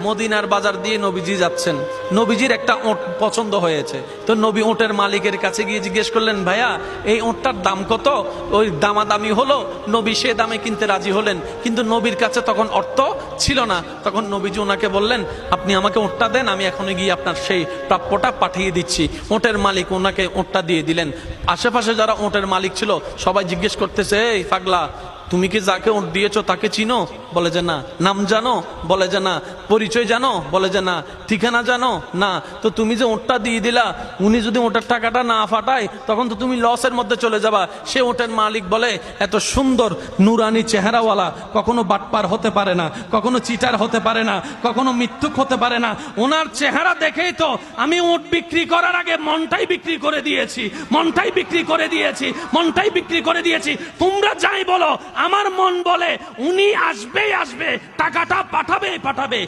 মদিনার বাজার দিয়ে নবীজি যাচ্ছেন, নবীজির একটা ওট পছন্দ হয়েছে। তো নবী ওটের মালিকের কাছে গিয়ে জিজ্ঞেস করলেন, ভাইয়া এই ওটটার দাম কত? ওই দামাদামি হলো, নবী সে দামে কিনতে রাজি হলেন, কিন্তু নবীর কাছে তখন অর্থ ছিল না। তখন নবীজি ওনাকে বললেন, আপনি আমাকে ওটটা দেন, আমি এখনই গিয়ে আপনার সেই প্রাপ্যটা পাঠিয়ে দিচ্ছি। ওটের মালিক ওনাকে ওটটা দিয়ে দিলেন। আশেপাশে যারা ওটের মালিক ছিল সবাই জিজ্ঞেস করতেছে, এই পাগলা, তুমি কি যাকে ওট দিয়েছো তাকে চিনো? বলে যে না। নাম জানো? বলে যে না। পরিচয় জানো? বলে যে না। ঠিকানা জানো? না। তো তুমি যে ওটটা দিয়ে দিলা, উনি যদি ওটার টাকাটা না ফাটায় তখন তো তুমি লসের মধ্যে চলে যাবা। সে ওটের মালিক বলে, এত সুন্দর নুরানি চেহারাওয়ালা কখনো বাটপার হতে পারে না, কখনো চিটার হতে পারে না, কখনো মিথ্যুক হতে পারে না। ওনার চেহারা দেখেই তো আমি ওট বিক্রি করার আগে মনটাই বিক্রি করে দিয়েছি, মনটাই বিক্রি করে দিয়েছি, মনটাই বিক্রি করে দিয়েছি। তোমরা যাই বলো, আমার মন বলে উনি আসবেই আসবে, টাকাটা পাঠাবেই পাঠাবে।